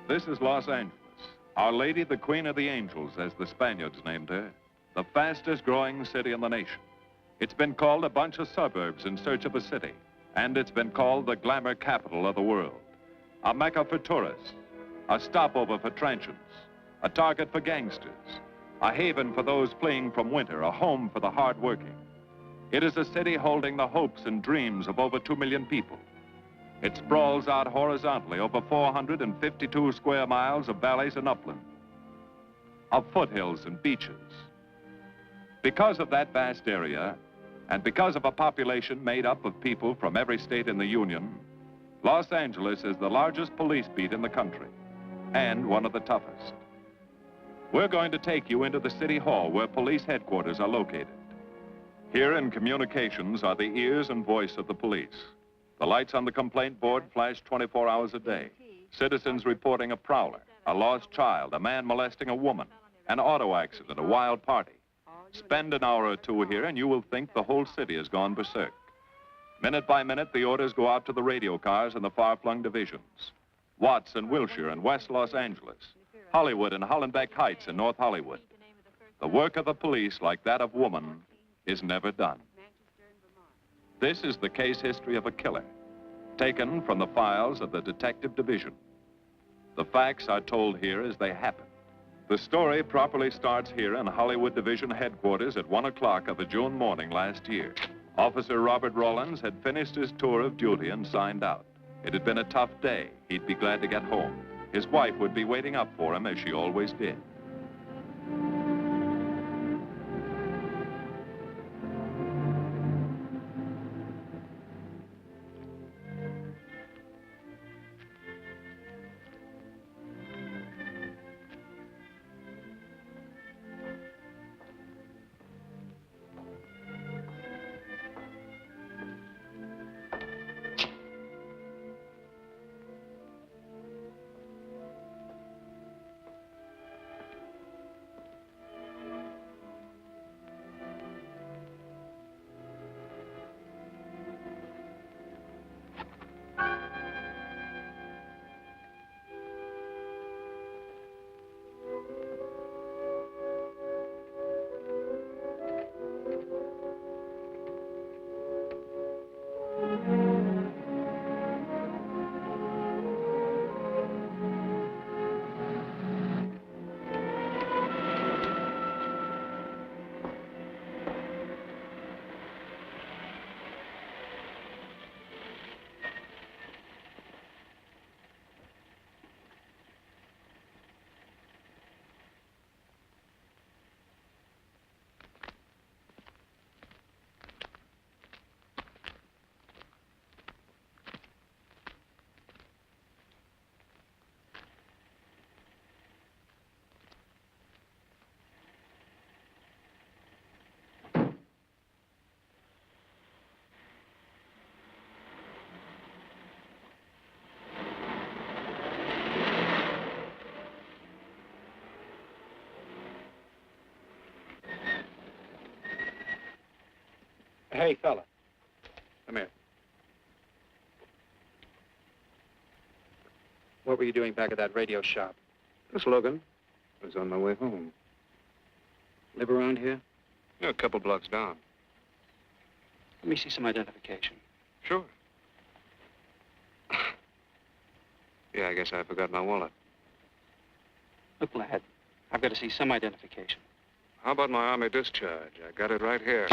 This is Los Angeles. Our Lady, the Queen of the Angels, as the Spaniards named her. The fastest growing city in the nation. It's been called a bunch of suburbs in search of a city. And it's been called the glamour capital of the world. A mecca for tourists. A stopover for transients. A target for gangsters. A haven for those fleeing from winter. A home for the hard-working. It is a city holding the hopes and dreams of over 2 million people. It sprawls out horizontally over 452 square miles of valleys and upland, of foothills and beaches. Because of that vast area, and because of a population made up of people from every state in the Union, Los Angeles is the largest police beat in the country, and one of the toughest. We're going to take you into the city hall where police headquarters are located. Here in communications are the ears and voice of the police. The lights on the complaint board flash 24 hours a day. Citizens reporting a prowler, a lost child, a man molesting a woman, an auto accident, a wild party. Spend an hour or two here and you will think the whole city has gone berserk. Minute by minute, the orders go out to the radio cars in the far-flung divisions. Watts and Wilshire and West Los Angeles. Hollywood and Hollenbeck Heights in North Hollywood. The work of the police, like that of woman, is never done. This is the case history of a killer, taken from the files of the Detective Division. The facts are told here as they happen. The story properly starts here in Hollywood Division headquarters at 1 o'clock of a June morning last year. Officer Robert Rollins had finished his tour of duty and signed out. It had been a tough day. He'd be glad to get home. His wife would be waiting up for him, as she always did. Hey, fella. Come here. What were you doing back at that radio shop? Just looking. I was on my way home. Live around here? Yeah, a couple blocks down. Let me see some identification. Sure. Yeah, I guess I forgot my wallet. Look, lad, I've got to see some identification. How about my Army discharge? I got it right here.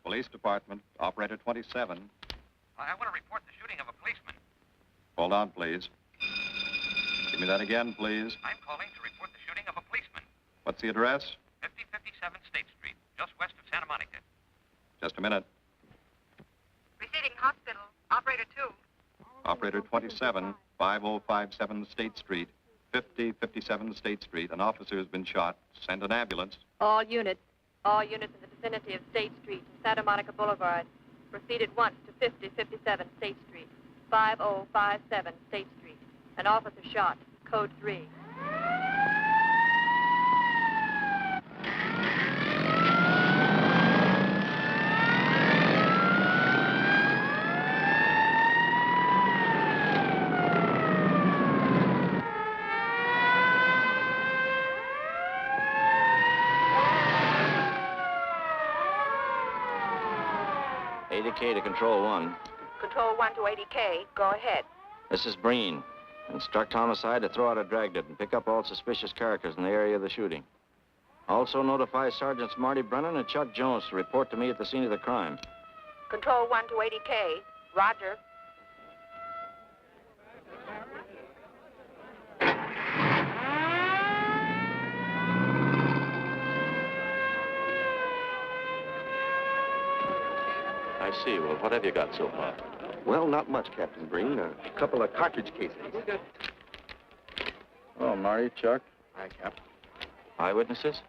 Police Department, Operator 27. I want to report the shooting of a policeman. Hold on, please. Give me that again, please. I'm calling to report the shooting of a policeman. What's the address? 5057 State Street, just west of Santa Monica. Just a minute. Receiving hospital. Operator 2. Operator 27, 5057 State Street, 5057 State Street. An officer has been shot. Send an ambulance. All units in the vicinity of State Street and Santa Monica Boulevard. Proceed at once to 5057 State Street, 5057 State Street. An officer shot. Code 3. To Control 1. Control 1 to 80K. Go ahead. This is Breen. Instruct homicide to throw out a dragnet and pick up all suspicious characters in the area of the shooting. Also notify Sergeants Marty, Brennan, and Chuck Jones to report to me at the scene of the crime. Control 1 to 80K. Roger. I see. Well, what have you got so far? Well, not much, Captain Breen. A couple of cartridge cases. Oh, Marty, Chuck. Hi, Cap. Eyewitnesses?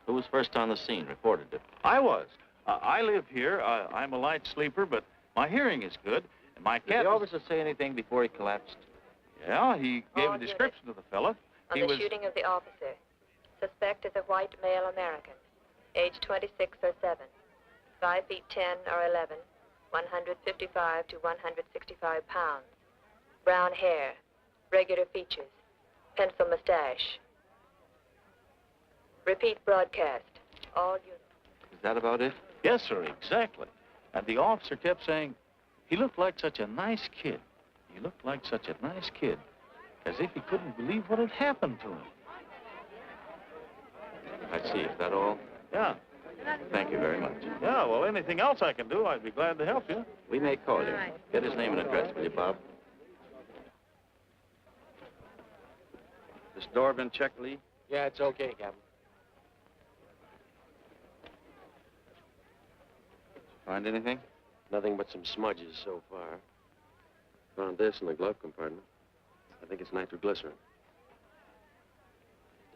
Who was first on the scene, reported it? I was. I live here. I'm a light sleeper, but my hearing is good. And my cat... Did the officer say anything before he collapsed? Yeah, he gave a description of the fella. On the shooting of the officer. Suspect is a white male American. Age 26 or 7. 5 feet 10 or 11. 155 to 165 pounds. Brown hair. Regular features. Pencil mustache. Repeat broadcast. All units. Is that about it? Yes, sir, exactly. And the officer kept saying, he looked like such a nice kid. He looked like such a nice kid. As if he couldn't believe what had happened to him. I see. Is that all? Yeah. Thank you very much. Yeah, well, anything else I can do, I'd be glad to help you. We may call you. Get his name and address, will you, Bob? This door been checked, Lee? Yeah, it's okay, Captain. Find anything? Nothing but some smudges so far. Found this in the glove compartment. I think it's nitroglycerin.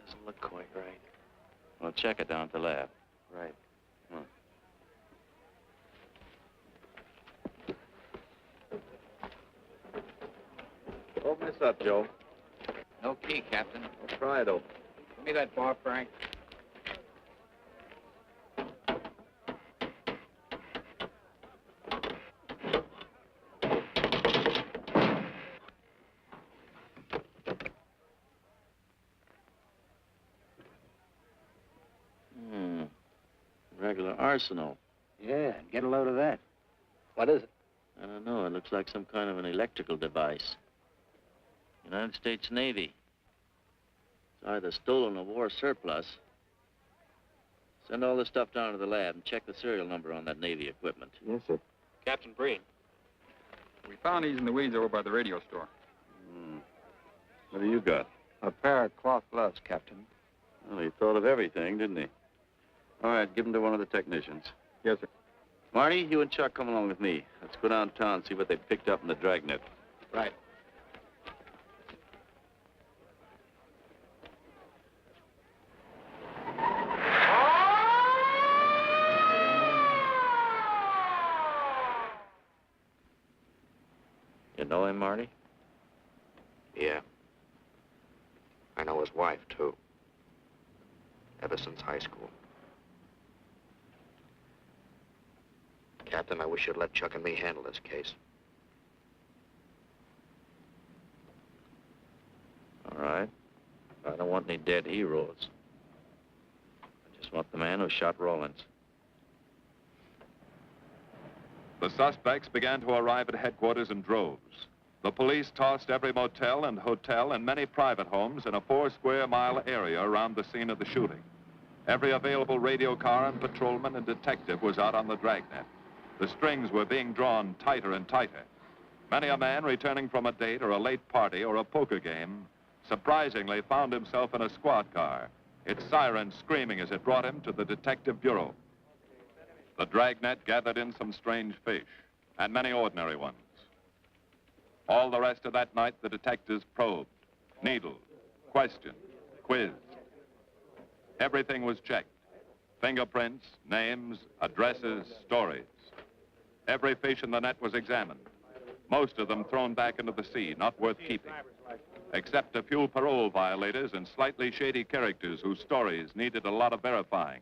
Doesn't look quite right. Well, check it down at the lab. Right. Open this up, Joe. No key, Captain. I'll try it open. Give me that bar, Frank. Regular arsenal. Yeah, get a load of that. What is it? I don't know. It looks like some kind of an electrical device. United States Navy. It's either stolen or war surplus. Send all this stuff down to the lab and check the serial number on that Navy equipment. Yes, sir. Captain Breen. We found these in the weeds over by the radio store. What do you got? A pair of cloth gloves, Captain. Well, he thought of everything, didn't he? All right, give them to one of the technicians. Yes, sir. Marty, you and Chuck come along with me. Let's go downtown and see what they picked up in the dragnet. Right. You know him, Marty? Yeah. I know his wife, too. Ever since high school. Captain, I wish you'd let Chuck and me handle this case. All right. I don't want any dead heroes. I just want the man who shot Rawlins. The suspects began to arrive at headquarters in droves. The police tossed every motel and hotel and many private homes in a 4-square-mile area around the scene of the shooting. Every available radio car and patrolman and detective was out on the dragnet. The strings were being drawn tighter and tighter. Many a man returning from a date or a late party or a poker game surprisingly found himself in a squad car, its siren screaming as it brought him to the detective bureau. The dragnet gathered in some strange fish, and many ordinary ones. All the rest of that night, the detectives probed, needled, questioned, quizzed. Everything was checked. Fingerprints, names, addresses, stories. Every fish in the net was examined. Most of them thrown back into the sea, not worth keeping. Except a few parole violators and slightly shady characters whose stories needed a lot of verifying.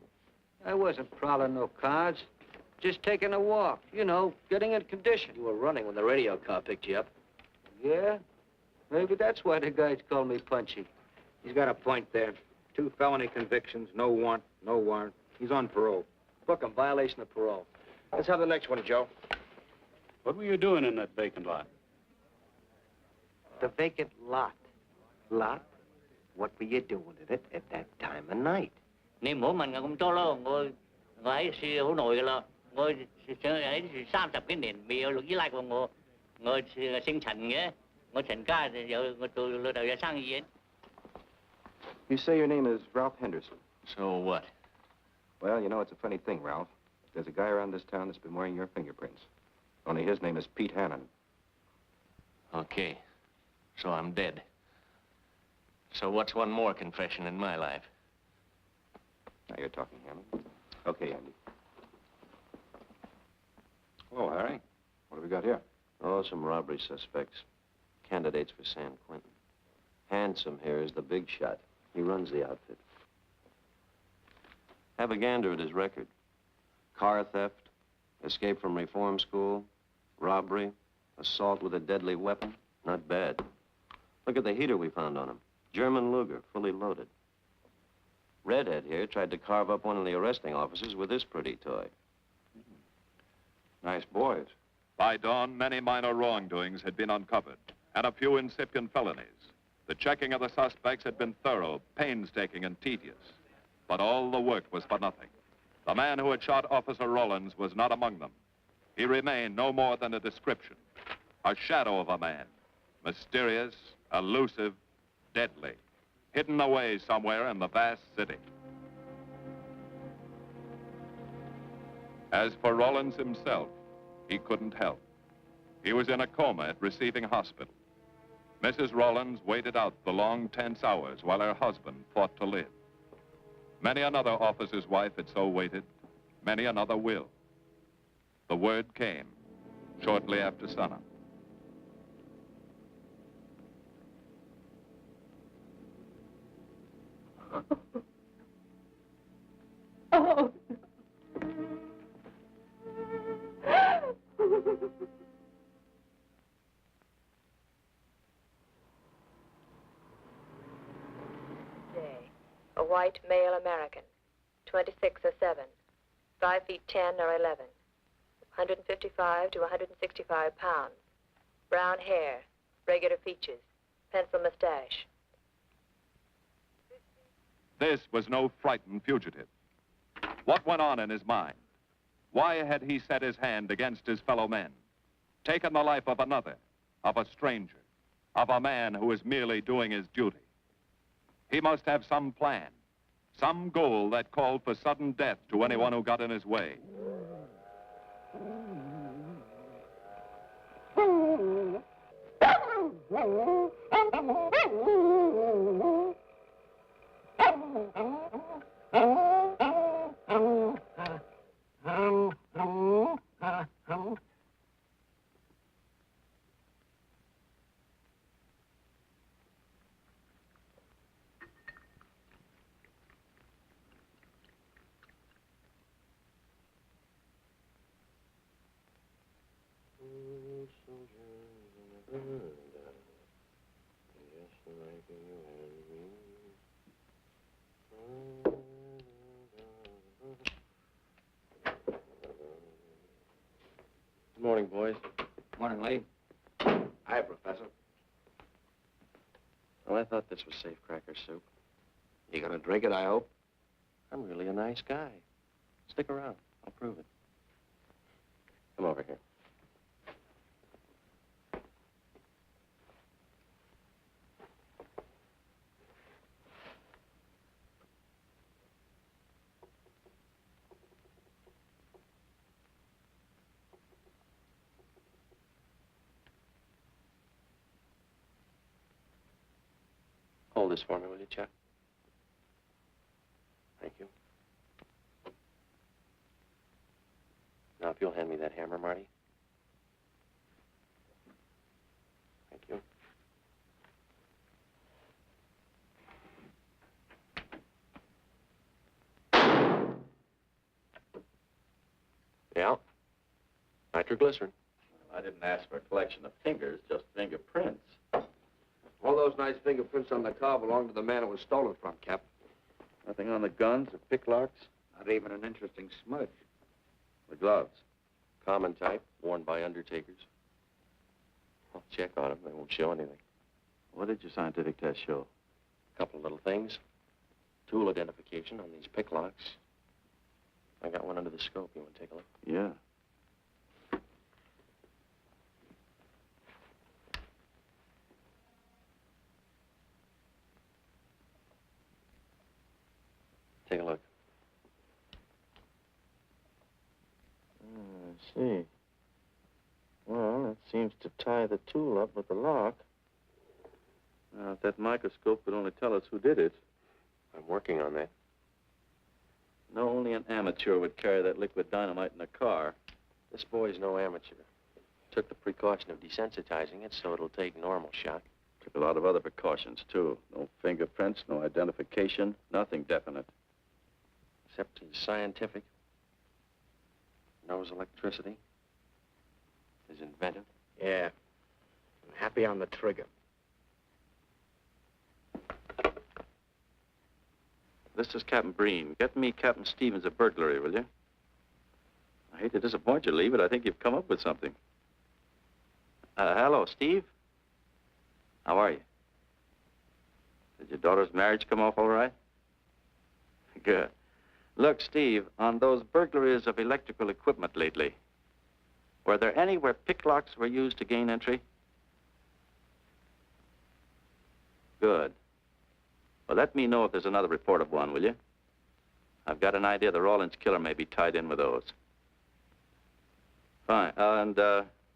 I wasn't prowling no cards. Just taking a walk, you know, getting in condition. You were running when the radio car picked you up. Yeah? Maybe that's why the guys call me Punchy. He's got a point there. 2 felony convictions, no warrant, no warrant. He's on parole. Book him, violation of parole. Let's have the next one, Joe. What were you doing in that vacant lot? The vacant lot. Lot? What were you doing in it at that time of night? Niệm của mình cũng cho lo ngồi ấy xì hữu nội là ngồi ấy 30 cái nền bị luật với lại của ngồi sinh thành nhé ngồi thành ca thì giờ ngồi từ lừa đảo sang gì. You say your name is Ralph Henderson. So what? Well, you know, it's a funny thing, Ralph. There's a guy around this town that's been wearing your fingerprints. Only his name is Pete Hannon. Okay. So I'm dead. So what's one more confession in my life? Now you're talking, Hannon. Okay, Andy. Hello, Harry. What have we got here? Oh, some robbery suspects. Candidates for San Quentin. Handsome here is the big shot. He runs the outfit. Have a gander at his record. Car theft, escape from reform school, robbery, assault with a deadly weapon. Not bad. Look at the heater we found on him. German Luger, fully loaded. Redhead here tried to carve up one of the arresting officers with this pretty toy. Nice boys. By dawn, many minor wrongdoings had been uncovered, and a few incipient felonies. The checking of the suspects had been thorough, painstaking, and tedious. But all the work was for nothing. The man who had shot Officer Rollins was not among them. He remained no more than a description, a shadow of a man, mysterious, elusive, deadly, hidden away somewhere in the vast city. As for Rollins himself, he couldn't help. He was in a coma at receiving hospital. Mrs. Rollins waited out the long, tense hours while her husband fought to live. Many another officer's wife had so waited. Many another will. The word came shortly after sunup. Oh. A white male American, 26 or 7, 5 feet 10 or 11, 155 to 165 pounds, brown hair, regular features, pencil mustache. This was no frightened fugitive. What went on in his mind? Why had he set his hand against his fellow men, taken the life of another, of a stranger, of a man who was merely doing his duty? He must have some plan, some goal that called for sudden death to anyone who got in his way. Good morning, boys. Morning, Lee. Hi, Professor. Well, I thought this was safe cracker soup. You gonna drink it, I hope? I'm really a nice guy. Stick around. I'll prove it. Come over here. Hold this for me, will you, Chuck? Thank you. Now, if you'll hand me that hammer, Marty. Thank you. Yeah. Nitroglycerin. I didn't ask for a collection of fingers, just fingerprints. All those nice fingerprints on the car belong to the man it was stolen from, Cap. Nothing on the guns or picklocks? Not even an interesting smudge. The gloves? Common type, worn by undertakers. I'll check on them. They won't show anything. What did your scientific test show? A couple of little things. Tool identification on these picklocks. I got one under the scope. You want to take a look? Yeah. Take a look. I see. Well, it seems to tie the tool up with the lock. Now, if that microscope could only tell us who did it. I'm working on that. No, only an amateur would carry that liquid dynamite in a car. This boy's no amateur. Took the precaution of desensitizing it so it'll take normal shock. Took a lot of other precautions, too. No fingerprints, no identification, nothing definite. Except his scientific. Knows electricity. Is inventive. Yeah. I'm happy on the trigger. This is Captain Breen. Get me Captain Stevens a burglary, will you? I hate to disappoint you, Lee, but I think you've come up with something. Hello, Steve. How are you? Did your daughter's marriage come off all right? Good. Look, Steve, on those burglaries of electrical equipment lately, were there any where picklocks were used to gain entry? Good. Well, let me know if there's another report of one, will you? I've got an idea the Rawlins killer may be tied in with those. Fine. And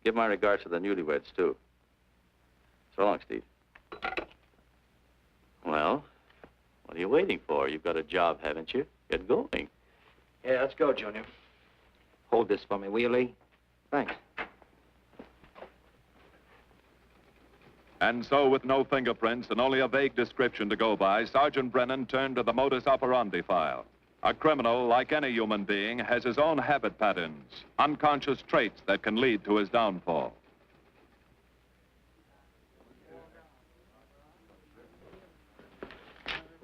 give my regards to the newlyweds, too. So long, Steve. Well, what are you waiting for? You've got a job, haven't you? Get going. Yeah, let's go, Junior. Hold this for me, will you, Lee? Thanks. And so, with no fingerprints and only a vague description to go by, Sergeant Brennan turned to the modus operandi file. A criminal, like any human being, has his own habit patterns, unconscious traits that can lead to his downfall.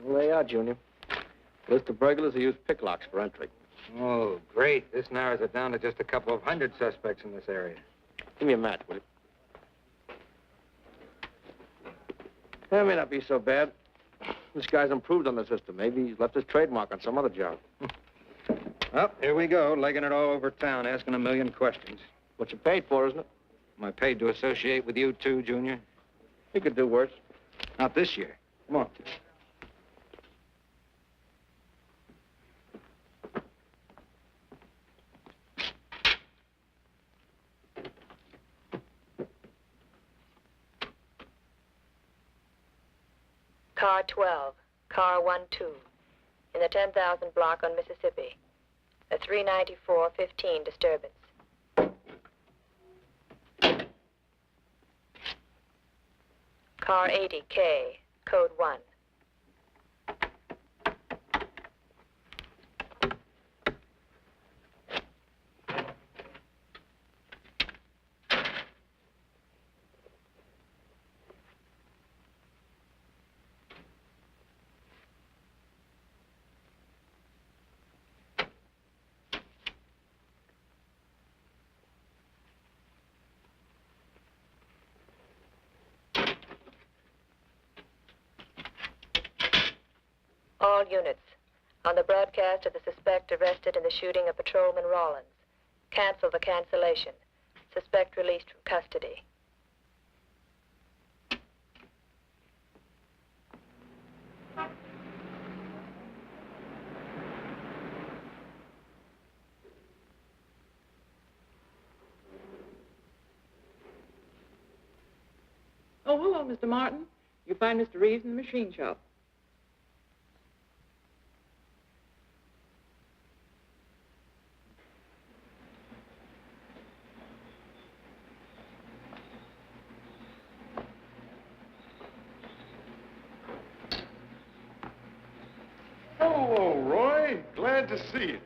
Well, there you are, Junior. List of burglars who use picklocks for entry. Oh, great. This narrows it down to just a couple of hundred suspects in this area. Give me a match, will you? That may not be so bad. This guy's improved on the system. Maybe he's left his trademark on some other job. Well, here we go, legging it all over town, asking a million questions. What you paid for, isn't it? Am I paid to associate with you, too, Junior? You could do worse. Not this year. Come on. Car 12, car 12, in the 10,000 block on Mississippi. A 394-15 disturbance. Car 80K, code 1. All units, on the broadcast of the suspect arrested in the shooting of Patrolman Rawlins. Cancel the cancellation. Suspect released from custody. Oh, hello, Mr. Martin. You find Mr. Reeves in the machine shop. Hello, Roy. Glad to see you.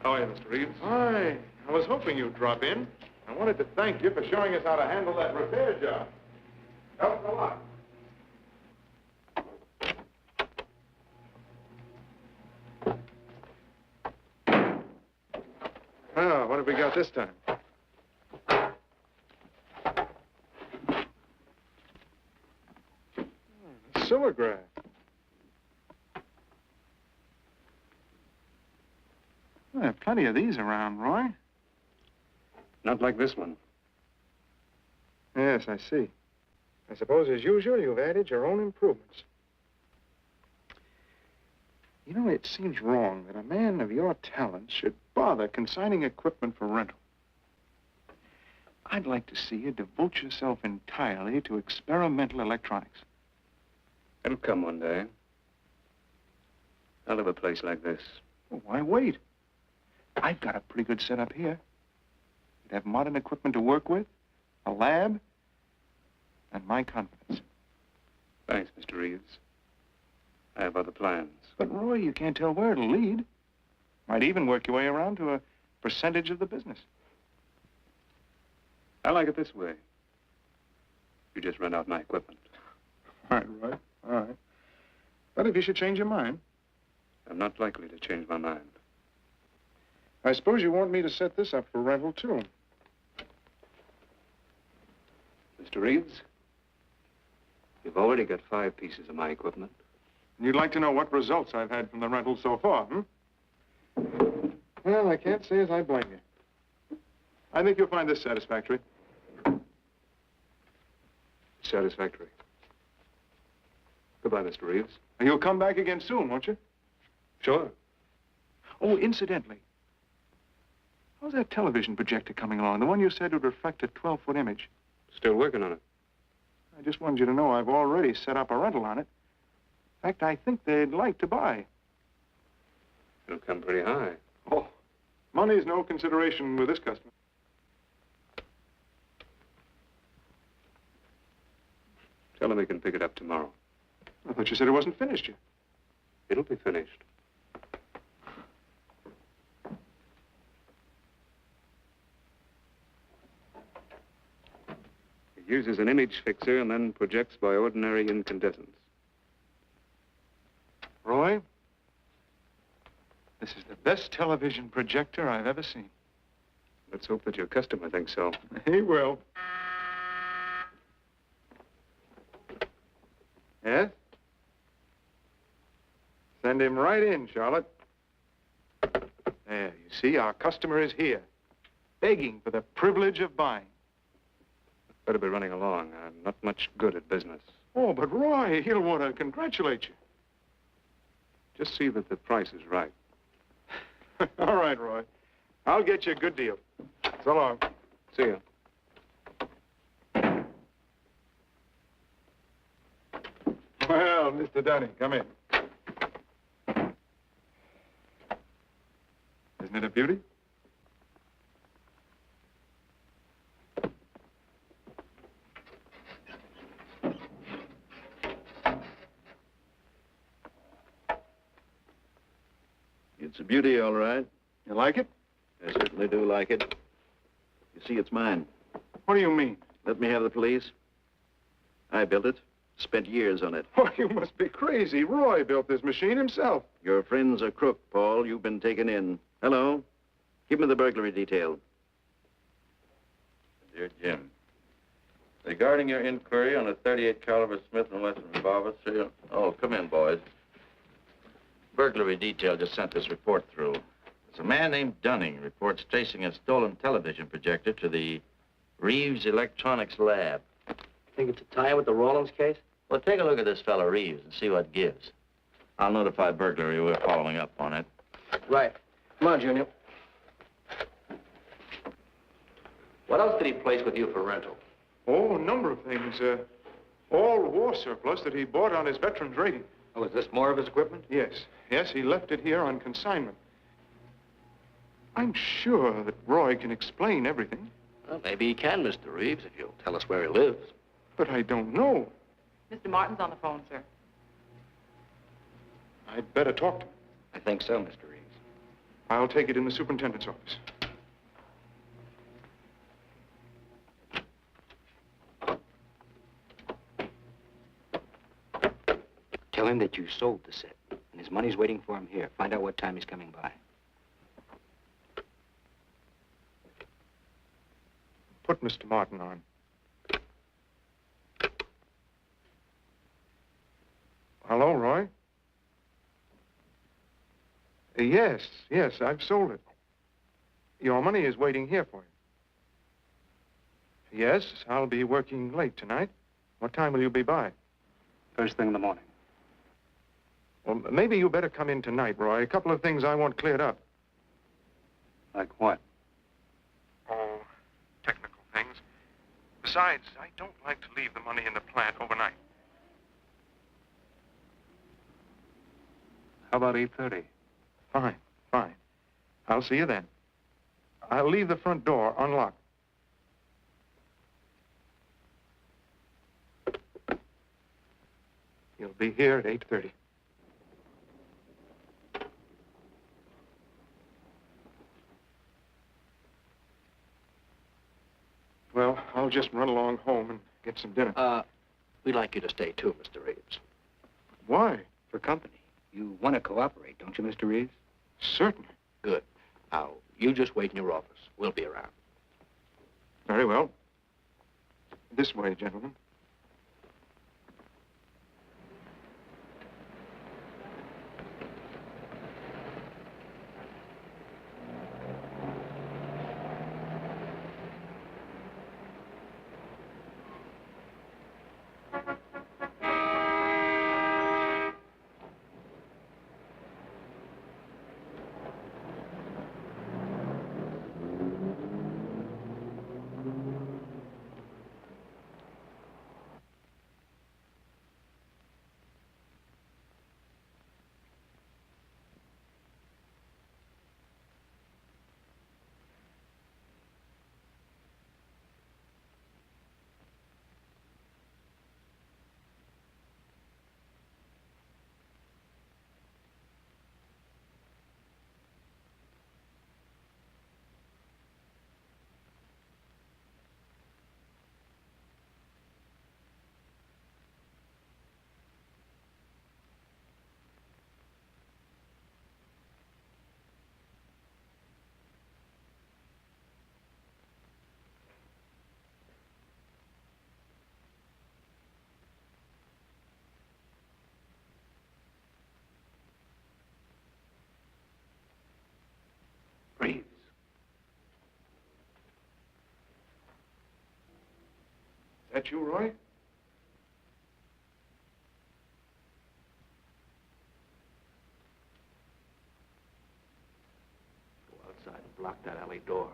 How are you, Mr. Reeves? Hi. I was hoping you'd drop in. I wanted to thank you for showing us how to handle that repair job. Helped a lot. Oh, what have we got this time? Silograph. Well, there are plenty of these around, Roy. Not like this one. Yes, I see. I suppose, as usual, you've added your own improvements. You know, it seems wrong that a man of your talents should bother consigning equipment for rental. I'd like to see you devote yourself entirely to experimental electronics. It'll come one day. I'll have a place like this. Well, why wait? I've got a pretty good setup here. You'd have modern equipment to work with, a lab, and my confidence. Thanks, Mr. Reeves. I have other plans. But, Roy, you can't tell where it'll lead. Might even work your way around to a percentage of the business. I like it this way. You just rent out my equipment. All right. All right. But if you should change your mind... I'm not likely to change my mind. I suppose you want me to set this up for rental, too. Mr. Reeves, you've already got 5 pieces of my equipment. You'd like to know what results I've had from the rental so far, Well, I can't say as I blame you. I think you'll find this satisfactory. Satisfactory. Goodbye, Mr. Reeves. And you'll come back again soon, won't you? Sure. Oh, incidentally, how's that television projector coming along? The one you said would reflect a 12-foot image. Still working on it. I just wanted you to know I've already set up a rental on it. In fact, I think they'd like to buy. It'll come pretty high. Oh, money's no consideration with this customer. Tell him he can pick it up tomorrow. I thought you said it wasn't finished yet. It'll be finished. It uses an image fixer and then projects by ordinary incandescence. Roy, this is the best television projector I've ever seen. Let's hope that your customer thinks so. He will. Yes? Send him right in, Charlotte. There, you see, our customer is here, begging for the privilege of buying. Better be running along. I'm not much good at business. Oh, but Roy, he'll want to congratulate you. Just see that the price is right. All right, Roy. I'll get you a good deal. So long. See you. Well, Mr. Dunning, come in. Isn't it a beauty? It's a beauty, all right. You like it? I certainly do like it. You see, it's mine. What do you mean? Let me have the police. I built it. Spent years on it. Oh, you must be crazy. Roy built this machine himself. Your friend's a crook, Paul. You've been taken in. Hello? Give me the burglary detail. Dear Jim, regarding your inquiry on a .38 caliber Smith & Wesson revolver, serial... Oh, come in, boys. Burglary detail just sent this report through. There's a man named Dunning reports tracing a stolen television projector to the Reeves Electronics Lab. Think it's a tie with the Rawlins case? Well, take a look at this fellow Reeves and see what gives. I'll notify burglary. We're following up on it. Right. Come on, Junior. What else did he place with you for rental? Oh, a number of things. All war surplus that he bought on his veterans rating. Oh, is this more of his equipment? Yes. Yes, he left it here on consignment. I'm sure that Roy can explain everything. Well, maybe he can, Mr. Reeves, if you'll tell us where he lives. But I don't know. Mr. Martin's on the phone, sir. I'd better talk to him. I think so, Mr. Reeves. I'll take it in the superintendent's office. Tell him that you sold the set, and his money's waiting for him here. Find out what time he's coming by. Put Mr. Martin on. Hello, Roy? Yes, I've sold it. Your money is waiting here for you. Yes, I'll be working late tonight. What time will you be by? First thing in the morning. Well, maybe you better come in tonight, Roy. A couple of things I want cleared up. Like what? Oh, technical things. Besides, I don't like to leave the money in the plant overnight. How about 8:30? Fine. I'll see you then. I'll leave the front door unlocked. You'll be here at 8:30. Well, I'll just run along home and get some dinner. We'd like you to stay too, Mr. Reeves. Why? For company. You want to cooperate, don't you, Mr. Reeves? Certainly. Good. Now, you just wait in your office. We'll be around. Very well. This way, gentlemen. Reeves. Is that you, Roy? Go outside and block that alley door.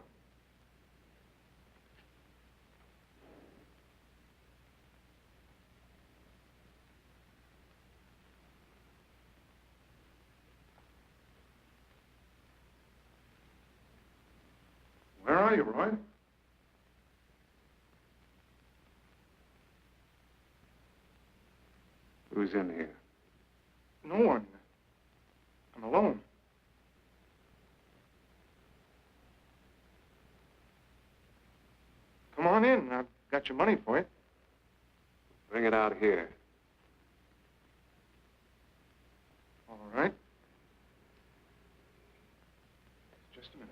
Where are you, Roy? Who's in here? No one. I'm alone. Come on in. I've got your money for you. Bring it out here. All right. Just a minute.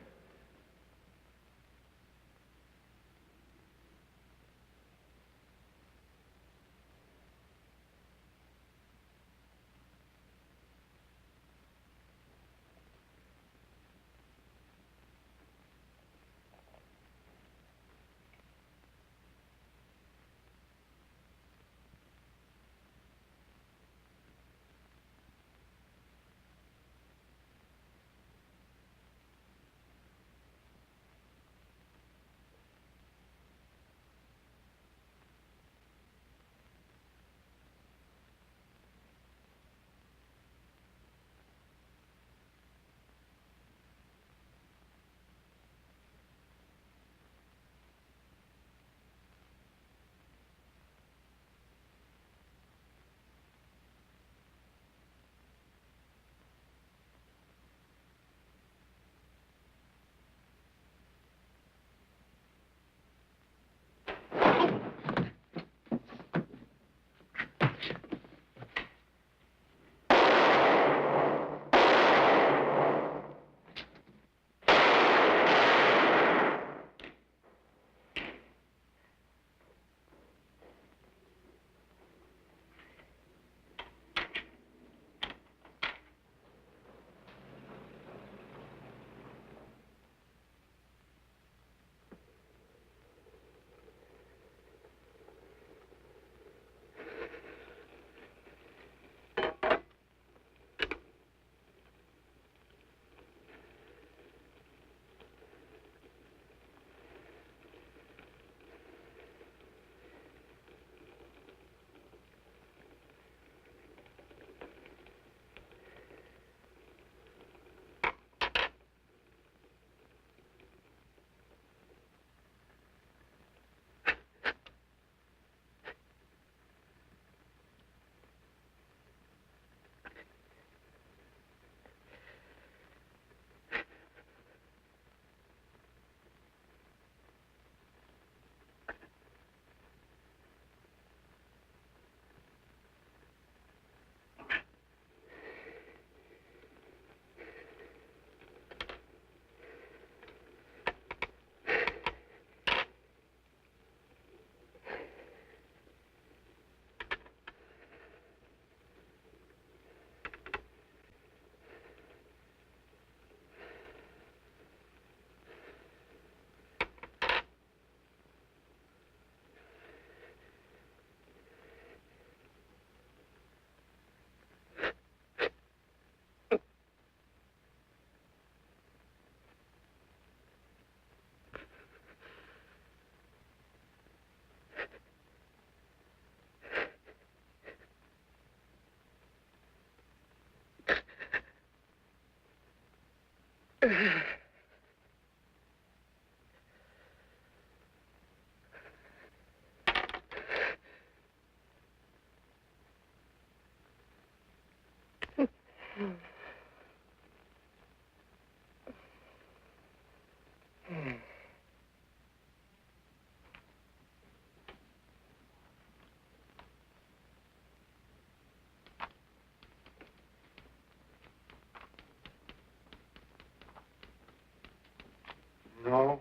No.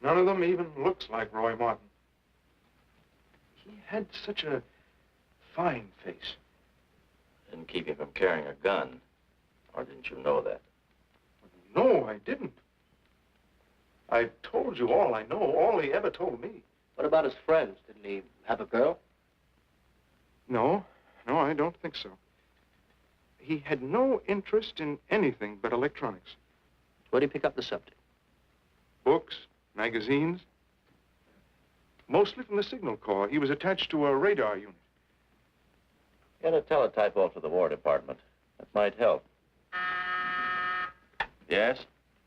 None of them even looks like Roy Martin. He had such a fine face. Didn't keep you from carrying a gun. Or didn't you know that? No, I didn't. I've told you all I know, all he ever told me. What about his friends? Didn't he have a girl? No, I don't think so. He had no interest in anything but electronics. Where'd he pick up the subject? Books, magazines. Mostly from the Signal Corps. He was attached to a radar unit. Get a teletype off to the War Department. That might help. Yes?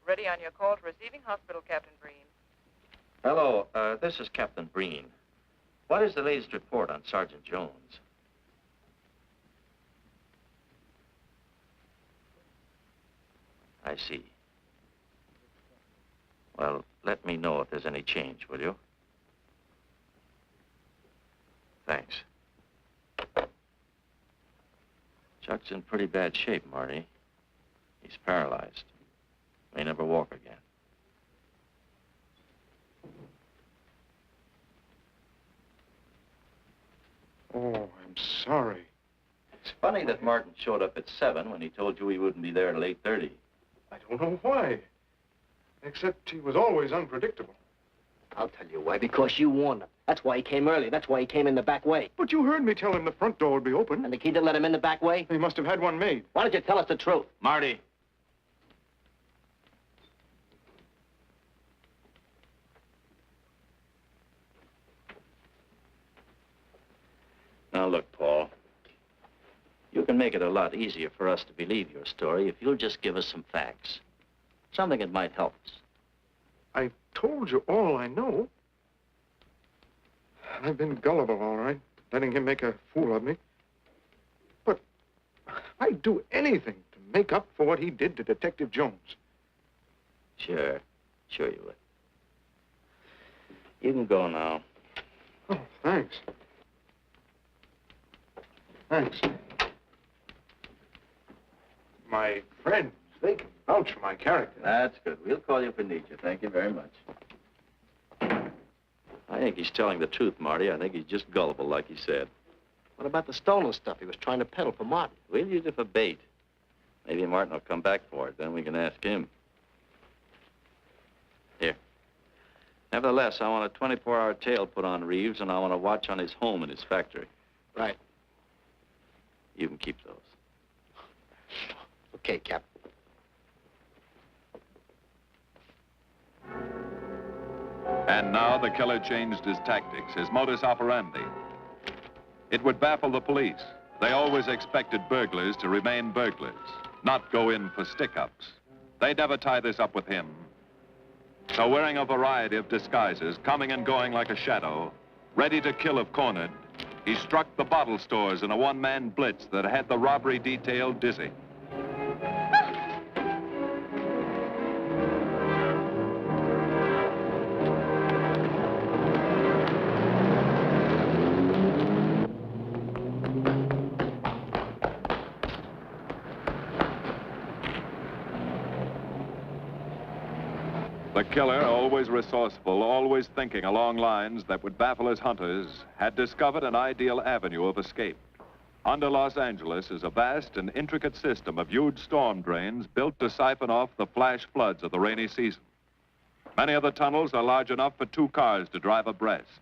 Ready on your call to receiving hospital, Captain Breen. Hello, this is Captain Breen. What is the latest report on Sergeant Jones? I see. Well, let me know if there's any change, will you? Thanks. Chuck's in pretty bad shape, Marty. He's paralyzed. May never walk again. Oh, I'm sorry. It's funny that Martin showed up at 7 when he told you he wouldn't be there till 8:30. I don't know why. Except he was always unpredictable. I'll tell you why. Because you warned him. That's why he came early. That's why he came in the back way. But you heard me tell him the front door would be open. And the key didn't let him in the back way? He must have had one made. Why don't you tell us the truth? Marty. Now, look, Paul. You can make it a lot easier for us to believe your story if you'll just give us some facts. Something that might help us. I've told you all I know. I've been gullible, all right, letting him make a fool of me. But I'd do anything to make up for what he did to Detective Jones. Sure you would. You can go now. Oh, thanks. Thanks. My friends, they can vouch for my character. That's good. We'll call you if we need you. Thank you very much. I think he's telling the truth, Marty. I think he's just gullible, like he said. What about the stolen stuff he was trying to peddle for Martin? We'll use it for bait. Maybe Martin will come back for it. Then we can ask him. Here. Nevertheless, I want a 24-hour tail put on Reeves, and I want a watch on his home and his factory. Right. You can keep those. Okay, Captain. And now the killer changed his tactics, his modus operandi. It would baffle the police. They always expected burglars to remain burglars, not go in for stick-ups. They'd never tie this up with him. So wearing a variety of disguises, coming and going like a shadow, ready to kill if cornered, he struck the bottle stores in a one-man blitz that had the robbery detail dizzy. The killer, always resourceful, always thinking along lines that would baffle his hunters, had discovered an ideal avenue of escape. Under Los Angeles is a vast and intricate system of huge storm drains built to siphon off the flash floods of the rainy season. Many of the tunnels are large enough for 2 cars to drive abreast.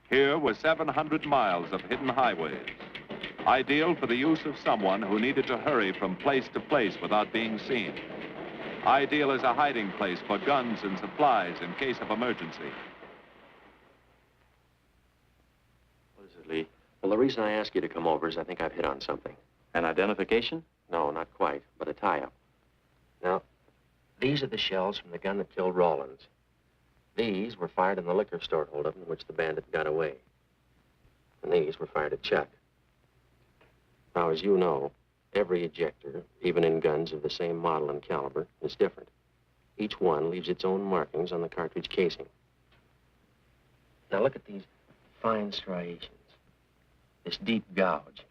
Here were 700 miles of hidden highways, ideal for the use of someone who needed to hurry from place to place without being seen. Ideal as a hiding place for guns and supplies in case of emergency. What is it, Lee? Well, the reason I asked you to come over is I think I've hit on something. An identification? No, not quite, but a tie-up. Now, These are the shells from the gun that killed Rawlins. These were fired in the liquor store holdup in which the bandit got away. And these were fired at Chuck. Now, as you know, every ejector, even in guns of the same model and caliber, is different. Each one leaves its own markings on the cartridge casing. Now, look at these fine striations. This deep gouge.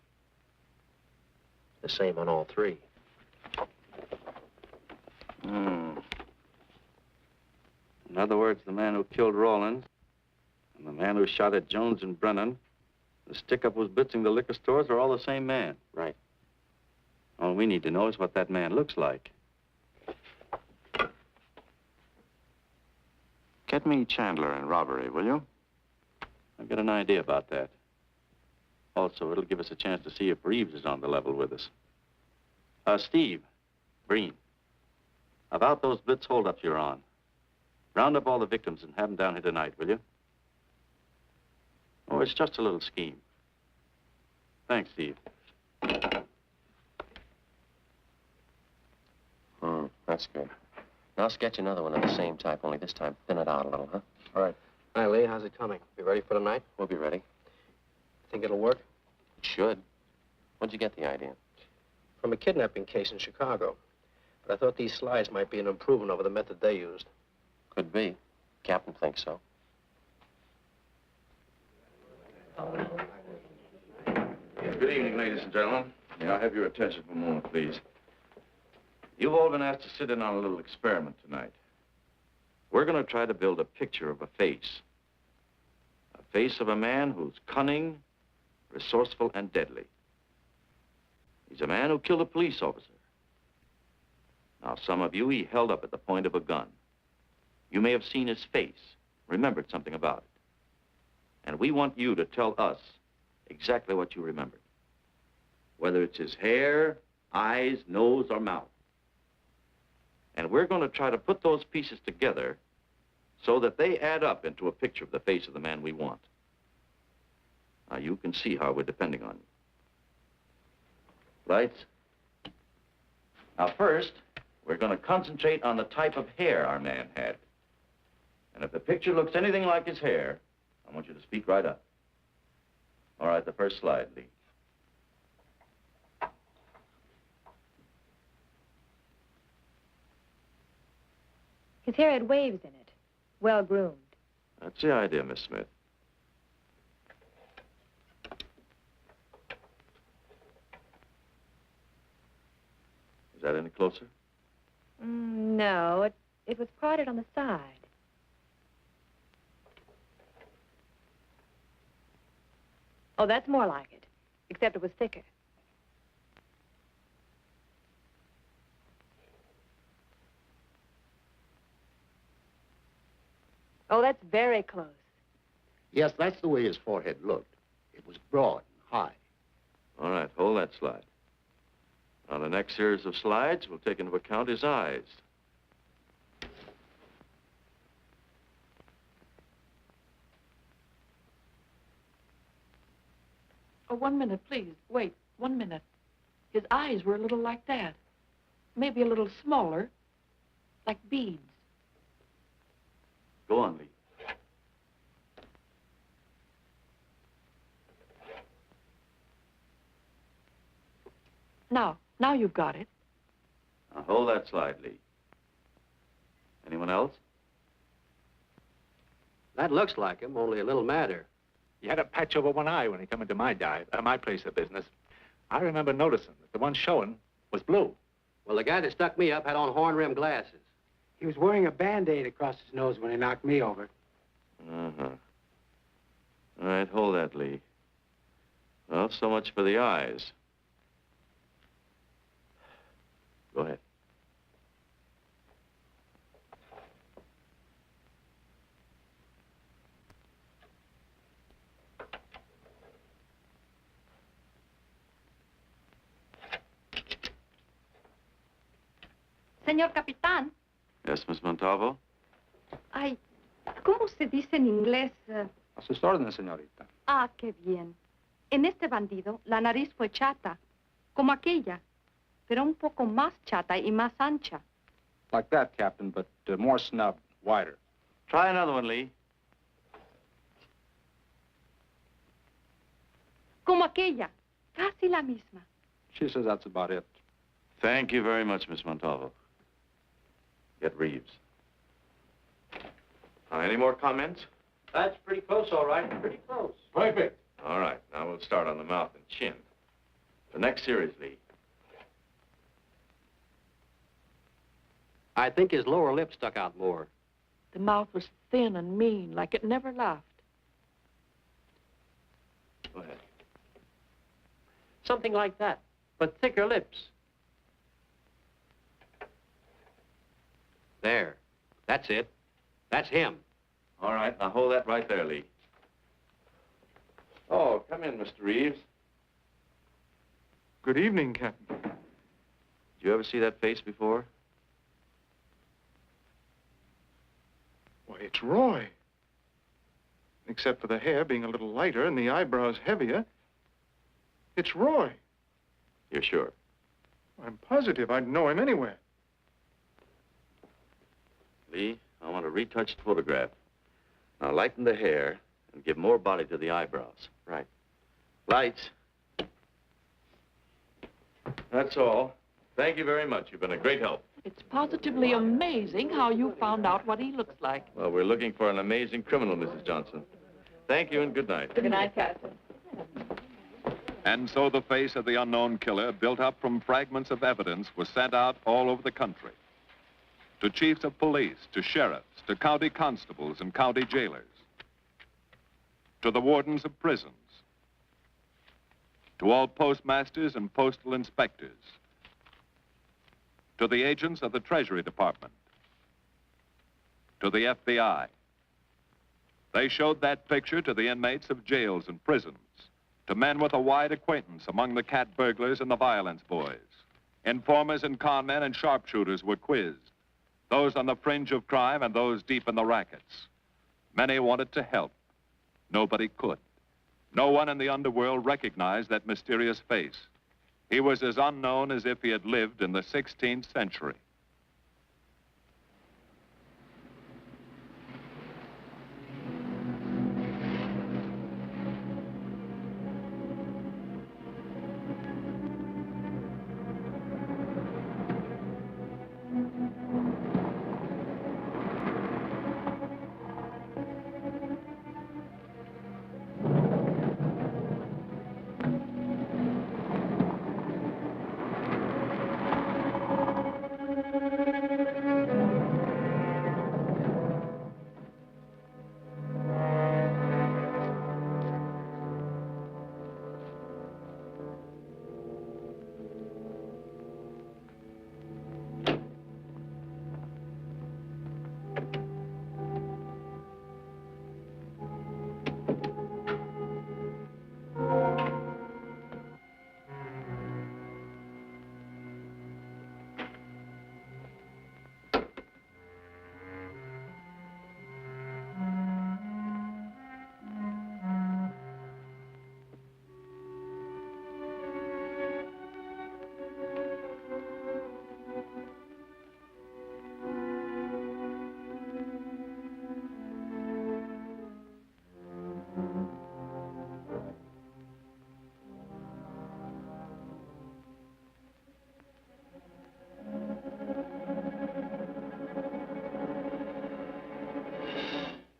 The same on all three. In other words, the man who killed Rawlins and the man who shot at Jones and Brennan, the stick-up who's blitzing the liquor stores are all the same man. Right. All we need to know is what that man looks like. Get me Chandler in robbery, will you? I've got an idea about that. Also, it'll give us a chance to see if Reeves is on the level with us. Steve, Breen, about those blitz holdups you're on. Round up all the victims and have them down here tonight, will you? Oh, it's just a little scheme. Thanks, Steve. That's good. Now I'll sketch another one of the same type, only this time thin it out a little, huh? All right. Hi, Lee. How's it coming? Be ready for tonight? We'll be ready. Think it'll work? It should. When'd you get the idea? From a kidnapping case in Chicago. But I thought these slides might be an improvement over the method they used. Could be. Captain thinks so. Good evening, ladies and gentlemen. May I have your attention for a moment, please? You've all been asked to sit in on a little experiment tonight. We're going to try to build a picture of a face. A face of a man who's cunning, resourceful, and deadly. He's a man who killed a police officer. Now, some of you he held up at the point of a gun. You may have seen his face, remembered something about it. And we want you to tell us exactly what you remembered. Whether it's his hair, eyes, nose, or mouth. And we're going to try to put those pieces together so that they add up into a picture of the face of the man we want. Now, you can see how we're depending on you. Lights? Now, first, we're going to concentrate on the type of hair our man had. And if the picture looks anything like his hair, I want you to speak right up. All right, the first slide, Lee. His hair had waves in it, well-groomed. That's the idea, Miss Smith. Is that any closer? No, it was parted on the side. Oh, that's more like it, except it was thicker. Oh, that's very close. Yes, that's the way his forehead looked. It was broad and high. All right, hold that slide. On the next series of slides, we'll take into account his eyes. Oh, 1 minute, please. Wait, 1 minute. His eyes were a little like that. Maybe a little smaller, like beads. Go on, Lee. Now you've got it. Now, hold that slide, Lee. Anyone else? That looks like him, only a little madder. He had a patch over one eye when he come into my place of business. I remember noticing that the one showing was blue. Well, the guy that stuck me up had on horn-rimmed glasses. He was wearing a Band-Aid across his nose when he knocked me over. Uh-huh. All right, hold that, Lee. Well, so much for the eyes. Go ahead. Señor Capitán. Yes, Miss Montalvo? Ay, ¿cómo se dice en inglés? A sus órdenes, señorita. Ah, qué bien. En este bandido, la nariz fue chata, como aquella, pero un poco más chata y más ancha. Like that, Captain, but more snubbed, wider. Try another one, Lee. Como aquella. Casi la misma. She says that's about it. Thank you very much, Miss Montalvo. Get Reeves. Any more comments? That's pretty close, all right. Pretty close. Perfect. All right, now we'll start on the mouth and chin. The next series, Lee. I think his lower lip stuck out more. The mouth was thin and mean, like it never laughed. Go ahead. Something like that, but thicker lips. There. That's it. That's him. All right, now hold that right there, Lee. Oh, come in, Mr. Reeves. Good evening, Captain. Did you ever see that face before? Why, it's Roy. Except for the hair being a little lighter and the eyebrows heavier, it's Roy. You're sure? I'm positive I'd know him anywhere. Lee, I want a retouched photograph. Now lighten the hair and give more body to the eyebrows. Right. Lights. That's all. Thank you very much. You've been a great help. It's positively amazing how you found out what he looks like. Well, we're looking for an amazing criminal, Mrs. Johnson. Thank you and good night. Good night, Captain. And so the face of the unknown killer, built up from fragments of evidence, was sent out all over the country. To chiefs of police, to sheriffs, to county constables and county jailers, to the wardens of prisons, to all postmasters and postal inspectors, to the agents of the Treasury Department, to the FBI. They showed that picture to the inmates of jails and prisons, to men with a wide acquaintance among the cat burglars and the violence boys. Informers and conmen and sharpshooters were quizzed, those on the fringe of crime and those deep in the rackets. Many wanted to help. Nobody could. No one in the underworld recognized that mysterious face. He was as unknown as if he had lived in the 16th century.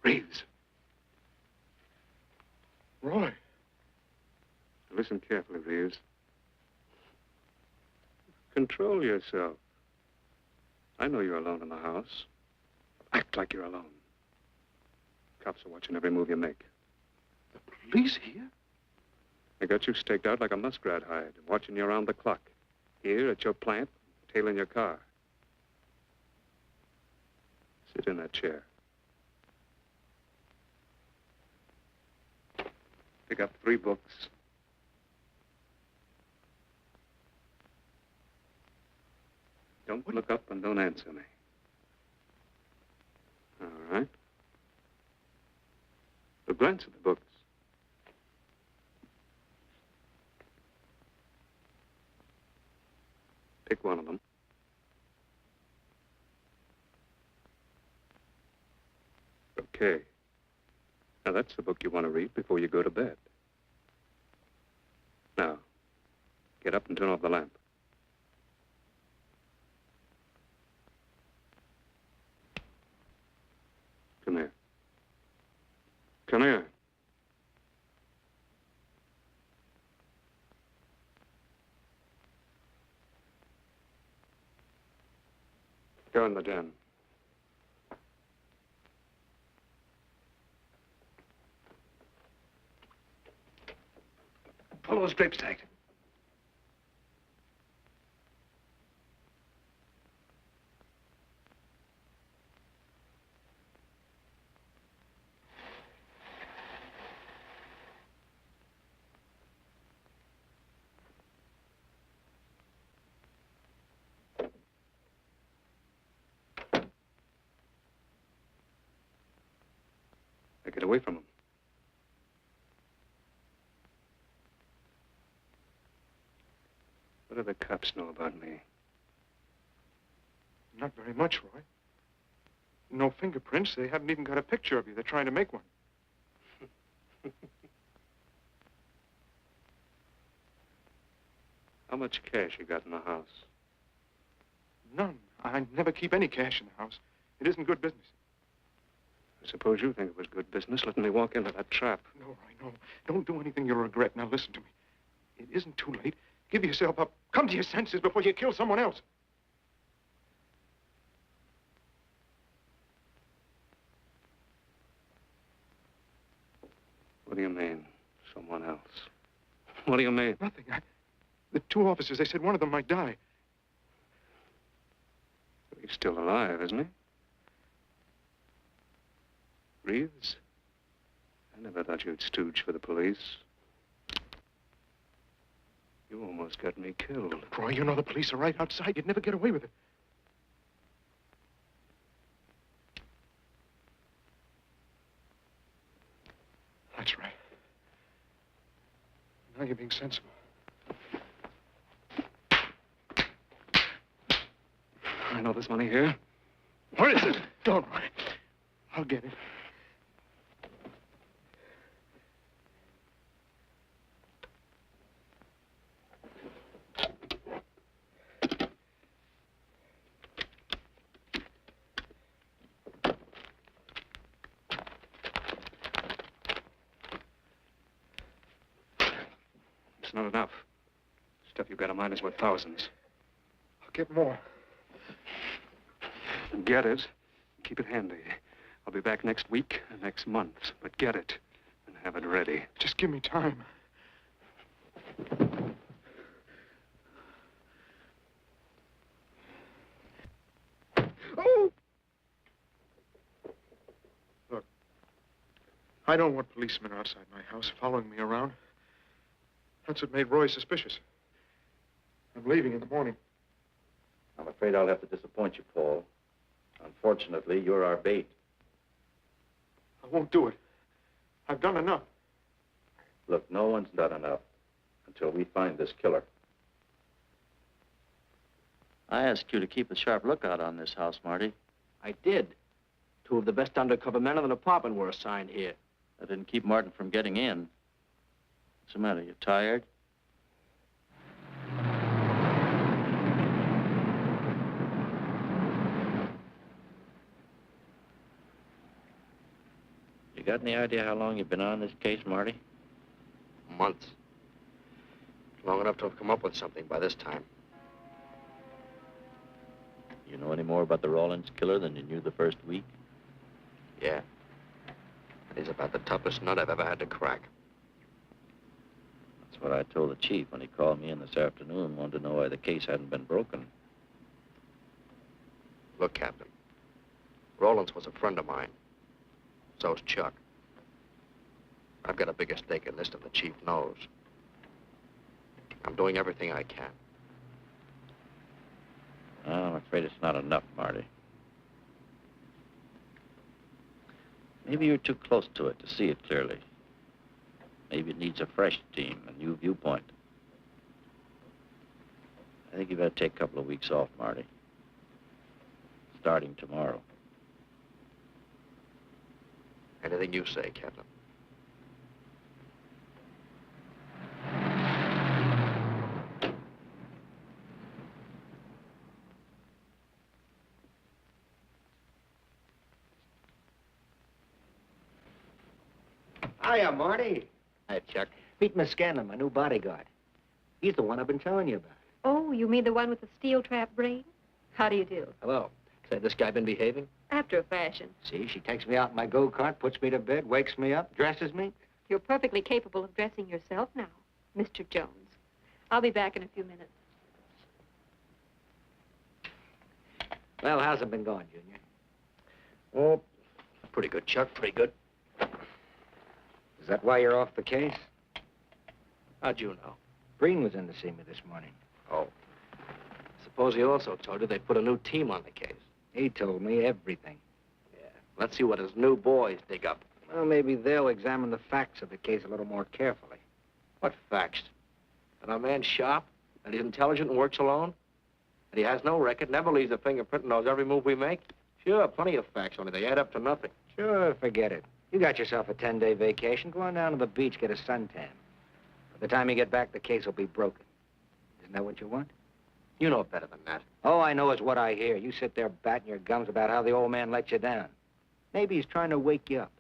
Reeves. Roy. Listen carefully, Reeves. Control yourself. I know you're alone in the house. Act like you're alone. Cops are watching every move you make. The police here? They got you staked out like a muskrat hide, watching you around the clock. Here at your plant, tailing your car. Sit in that chair. Pick up 3 books. Don't look up and don't answer me. All right. But glance at the books. Pick one of them. K. Now, that's the book you want to read before you go to bed. Now, get up and turn off the lamp. Come here. Come here. Go in the den. Pull those drapes tight. Now get away from him. What do the cops know about me? Not very much, Roy. No fingerprints. They haven't even got a picture of you. They're trying to make one. How much cash you got in the house? None. I never keep any cash in the house. It isn't good business. I suppose you think it was good business letting me walk into that trap. No, Roy, no. Don't do anything you'll regret. Now, listen to me. It isn't too late. Give yourself up. Come to your senses before you kill someone else. What do you mean, someone else? What do you mean? Nothing. The two officers, they said one of them might die. He's still alive, isn't he? Reeves? I never thought you'd stooge for the police. You almost got me killed. Roy, you know the police are right outside. You'd never get away with it. That's right. Now you're being sensible. I know there's money here. Where is it? Don't worry. I'll get it. It's not enough. Stuff you've got in mind is worth thousands. I'll get more. Get it. Keep it handy. I'll be back next week and next month. But get it and have it ready. Just give me time. Oh! Look, I don't want policemen outside my house following me around. That's what made Roy suspicious. I'm leaving in the morning. I'm afraid I'll have to disappoint you, Paul. Unfortunately, you're our bait. I won't do it. I've done enough. Look, no one's done enough until we find this killer. I asked you to keep a sharp lookout on this house, Marty. I did. Two of the best undercover men in the department were assigned here. That didn't keep Martin from getting in. What's the matter? You tired? You got any idea how long you've been on this case, Marty? Months. Long enough to have come up with something by this time. You know any more about the Rawlins killer than you knew the first week? Yeah. He's about the toughest nut I've ever had to crack. That's what I told the chief when he called me in this afternoon, wanted to know why the case hadn't been broken. Look, Captain. Rawlins was a friend of mine. So's Chuck. I've got a bigger stake in this than the chief knows. I'm doing everything I can. Well, I'm afraid it's not enough, Marty. Maybe you're too close to it to see it clearly. Maybe it needs a fresh team, a new viewpoint. I think you better take a couple of weeks off, Marty. Starting tomorrow. Anything you say, Captain. Hiya, Marty. Hi, Chuck. Meet Miss Scanlon, my new bodyguard. He's the one I've been telling you about. Oh, you mean the one with the steel trap brain? How do you do? Hello. Say, this guy been behaving? After a fashion. See, she takes me out in my go-kart, puts me to bed, wakes me up, dresses me. You're perfectly capable of dressing yourself now, Mr. Jones. I'll be back in a few minutes. Well, how's it been going, Junior? Oh, pretty good, Chuck, pretty good. Is that why you're off the case? How'd you know? Breen was in to see me this morning. Oh. Suppose he also told you they put a new team on the case. He told me everything. Yeah. Let's see what his new boys dig up. Well, maybe they'll examine the facts of the case a little more carefully. What facts? That our man's sharp? That he's intelligent and works alone? That he has no record, never leaves a fingerprint, and knows every move we make? Sure, plenty of facts, only they add up to nothing. Sure, forget it. You got yourself a 10-day vacation. Go on down to the beach, get a suntan. By the time you get back, the case will be broken. Isn't that what you want? You know better than that. All I know is what I hear. You sit there batting your gums about how the old man let you down. Maybe he's trying to wake you up.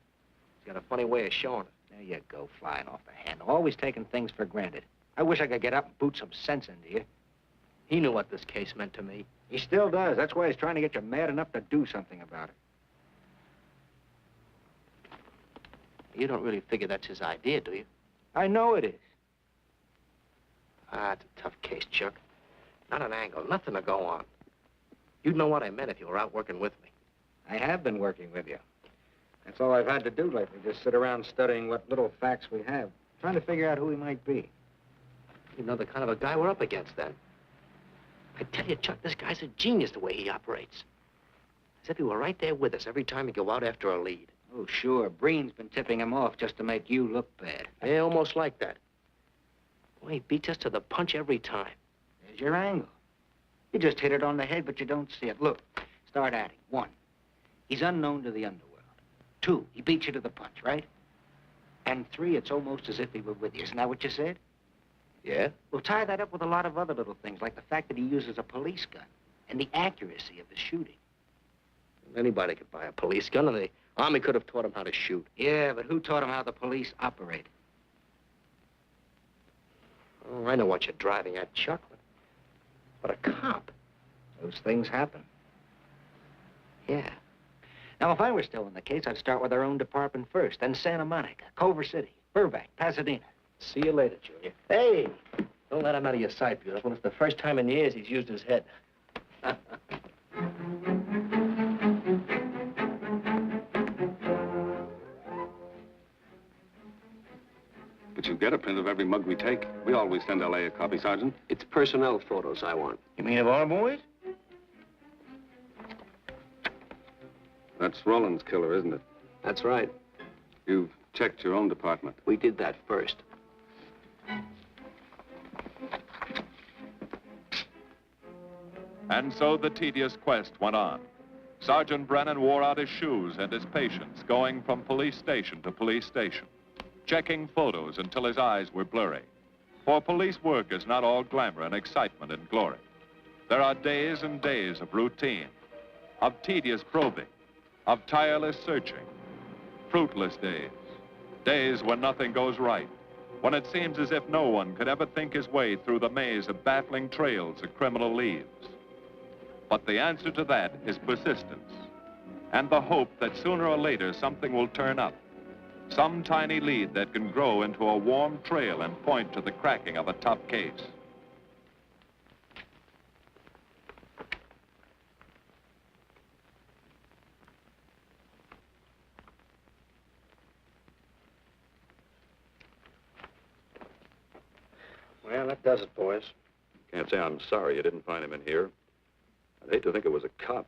He's got a funny way of showing it. There you go, flying off the handle. Always taking things for granted. I wish I could get up and boot some sense into you. He knew what this case meant to me. He still does. That's why he's trying to get you mad enough to do something about it. You don't really figure that's his idea, do you? I know it is. Ah, it's a tough case, Chuck. Not an angle, nothing to go on. You'd know what I meant if you were out working with me. I have been working with you. That's all I've had to do lately, just sit around studying what little facts we have, trying to figure out who he might be. You know the kind of a guy we're up against, then. I tell you, Chuck, this guy's a genius the way he operates. As if he were right there with us every time we go out after a lead. Oh, sure. Breen's been tipping him off just to make you look bad. Yeah, almost like that. Boy, he beats us to the punch every time. There's your angle. You just hit it on the head, but you don't see it. Look, start adding. 1, he's unknown to the underworld. 2, he beats you to the punch, right? And 3, it's almost as if he were with you. Isn't that what you said? Yeah? Well, tie that up with a lot of other little things, like the fact that he uses a police gun and the accuracy of his shooting. Anybody could buy a police gun, and the Army could have taught him how to shoot. Yeah, but who taught him how the police operate? Oh, I know what you're driving at, Chuck. But a cop. Those things happen. Yeah. Now, if I were still in the case, I'd start with our own department first, then Santa Monica, Culver City, Burbank, Pasadena. See you later, Junior. Hey! Don't let him out of your sight, beautiful. It's the first time in years he's used his head. But you get a print of every mug we take. We always send L.A. a copy, Sergeant. It's personnel photos I want. You mean of our boys? That's Roland's killer, isn't it? That's right. You've checked your own department. We did that first. And so the tedious quest went on. Sergeant Brennan wore out his shoes and his patience, going from police station to police station, checking photos until his eyes were blurry. For police work is not all glamour and excitement and glory. There are days and days of routine, of tedious probing, of tireless searching, fruitless days, days when nothing goes right, when it seems as if no one could ever think his way through the maze of baffling trails a criminal leaves. But the answer to that is persistence, and the hope that sooner or later something will turn up, some tiny lead that can grow into a warm trail and point to the cracking of a tough case. Well, that does it, boys. Can't say I'm sorry you didn't find him in here. I'd hate to think it was a cop.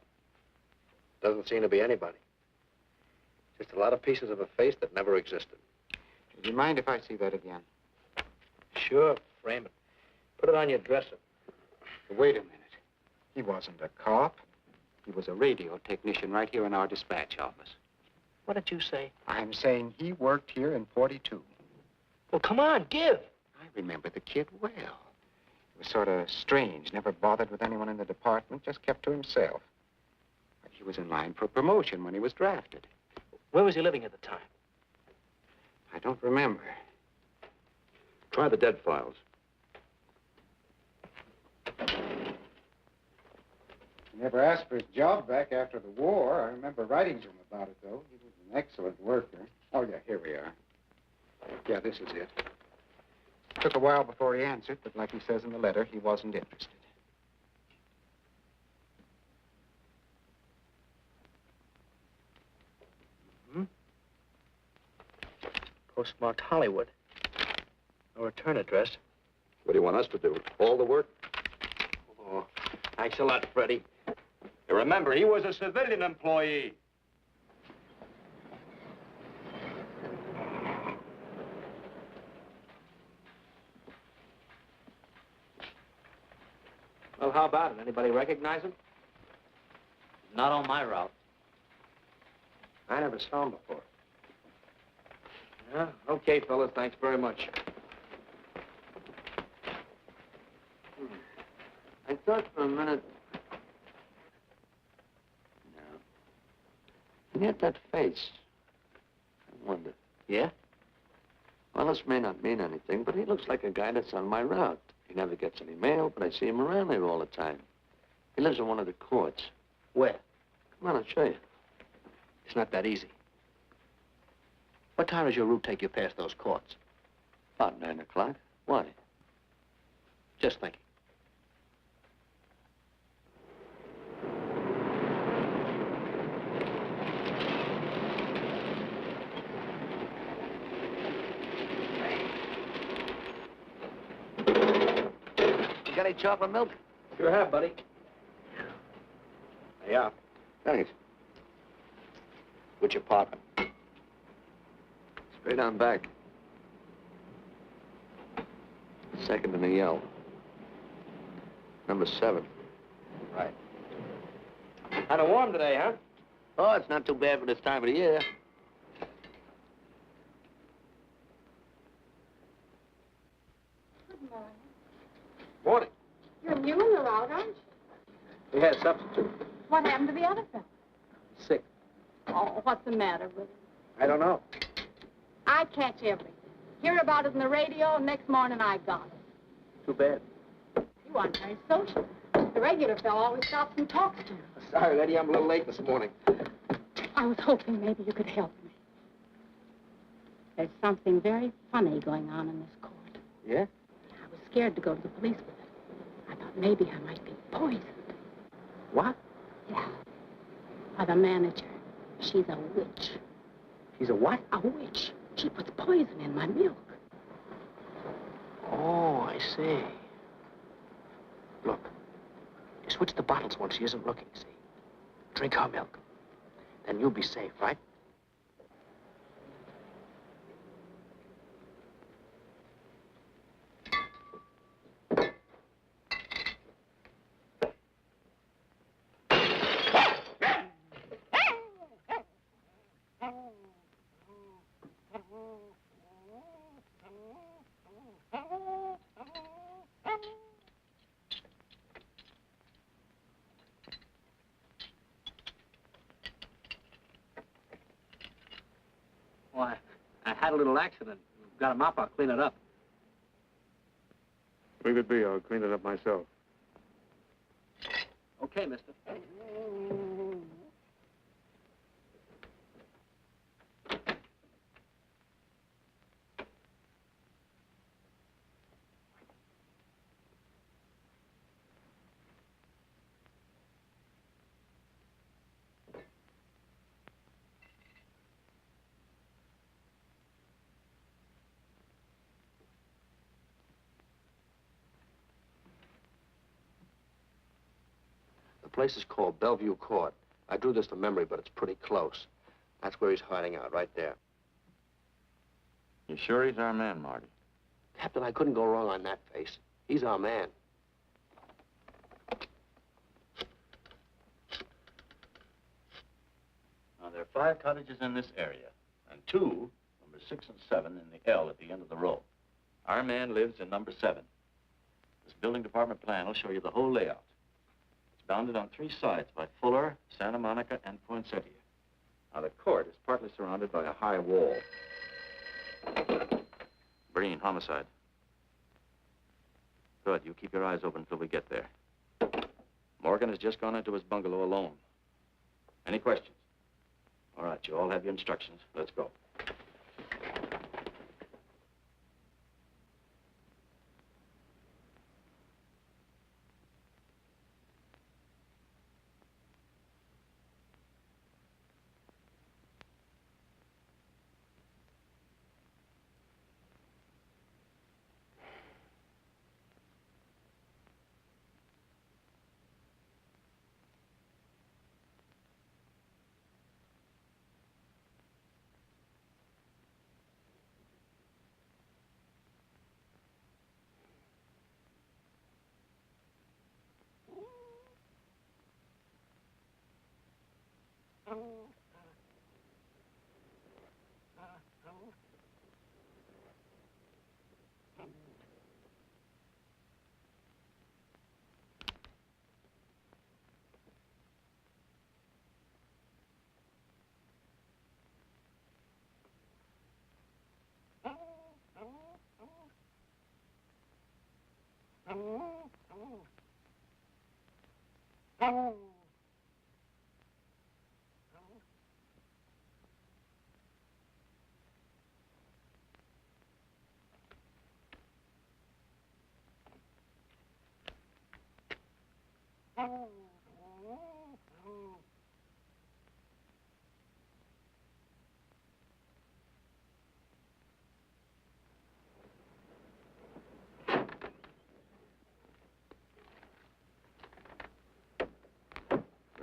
Doesn't seem to be anybody. Just a lot of pieces of a face that never existed. Would you mind if I see that again? Sure, frame it. Put it on your dresser. Wait a minute. He wasn't a cop. He was a radio technician right here in our dispatch office. What did you say? I'm saying he worked here in 42. Well, come on, give. I remember the kid well. He was sort of strange, never bothered with anyone in the department, just kept to himself. He was in line for promotion when he was drafted. Where was he living at the time? I don't remember. Try the dead files. He never asked for his job back after the war. I remember writing to him about it, though. He was an excellent worker. Oh, yeah, here we are. Yeah, this is it. Took a while before he answered, but like he says in the letter, he wasn't interested. Postmarked Hollywood. No return address. What do you want us to do? All the work? Oh, thanks a lot, Freddie. Remember, he was a civilian employee. Well, how about it? Anybody recognize him? Not on my route. I never saw him before. Yeah, okay, fellas, thanks very much. I thought for a minute... No. And yet that face. I wonder. Yeah? Well, this may not mean anything, but he looks like a guy that's on my route. He never gets any mail, but I see him around there all the time. He lives in one of the courts. Where? Come on, I'll show you. It's not that easy. What time does your route take you past those courts? About 9 o'clock. Why? Just thinking. You got any chocolate milk? Sure have, buddy. Yeah. Thanks. Which apartment? Straight on back. Second in the yell. Number 7. Right. Kind of warm today, huh? Oh, it's not too bad for this time of the year. Good morning. Morning. You're new in the route, aren't you? We had a substitute. What happened to the other fellow? Sick. Oh, what's the matter with him? I don't know. I catch everything. Hear about it on the radio, and next morning I got it. Too bad. You aren't very social. The regular fellow always stops and talks to you. Sorry, lady, I'm a little late this morning. I was hoping maybe you could help me. There's something very funny going on in this court. Yeah? I was scared to go to the police with it. I thought maybe I might be poisoned. What? Yeah. By the manager. She's a witch. She's a what? A witch. She puts poison in my milk. Oh, I see. Look, you switch the bottles when she isn't looking, see? Drink her milk. Then you'll be safe, right? Why, I had a little accident. Got a mop, I'll clean it up. Leave it be. I'll clean it up myself. Okay, mister. The place is called Bellevue Court. I drew this from memory, but it's pretty close. That's where he's hiding out, right there. You sure he's our man, Marty? Captain, I couldn't go wrong on that face. He's our man. Now, there are 5 cottages in this area, and 2, numbers 6 and 7, in the L at the end of the row. Our man lives in number 7. This building department plan will show you the whole layout. It's bounded on 3 sides by Fuller, Santa Monica, and Poinsettia. Now, the court is partly surrounded by a high wall. Breen, homicide. Good, you keep your eyes open until we get there. Morgan has just gone into his bungalow alone. Any questions? All right, you all have your instructions. Let's go.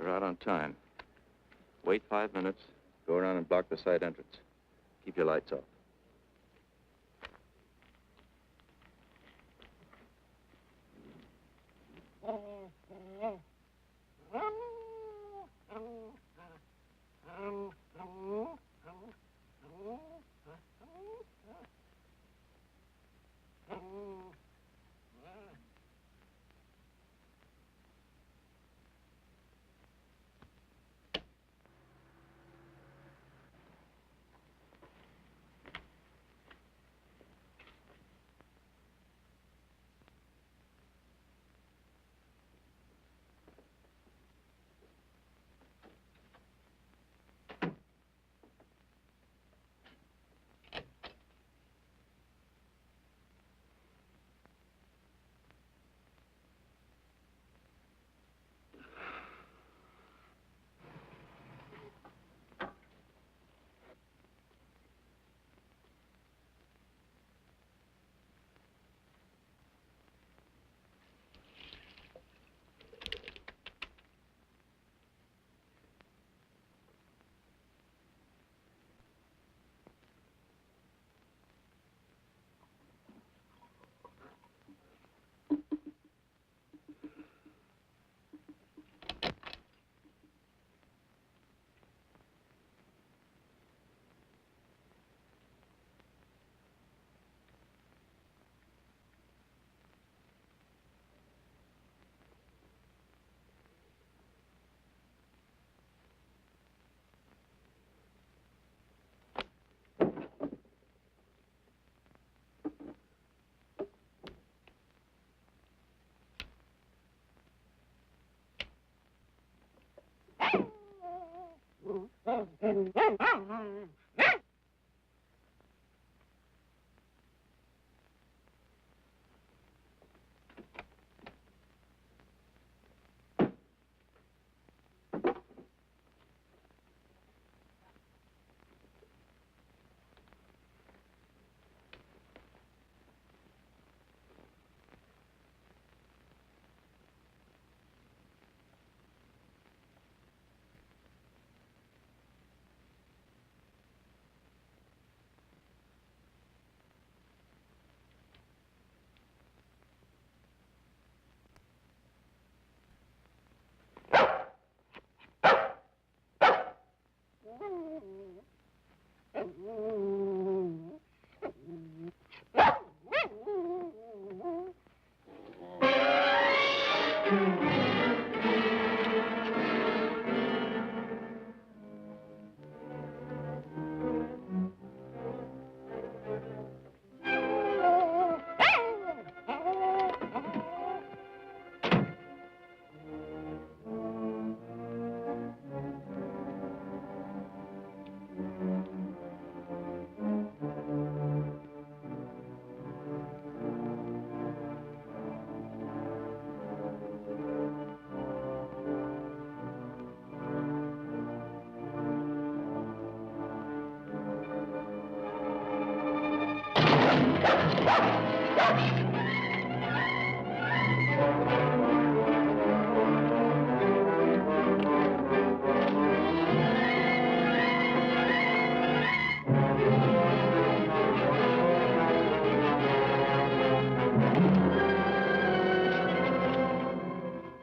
We're out on time. Wait 5 minutes. Go around and block the side entrance. Keep your lights off.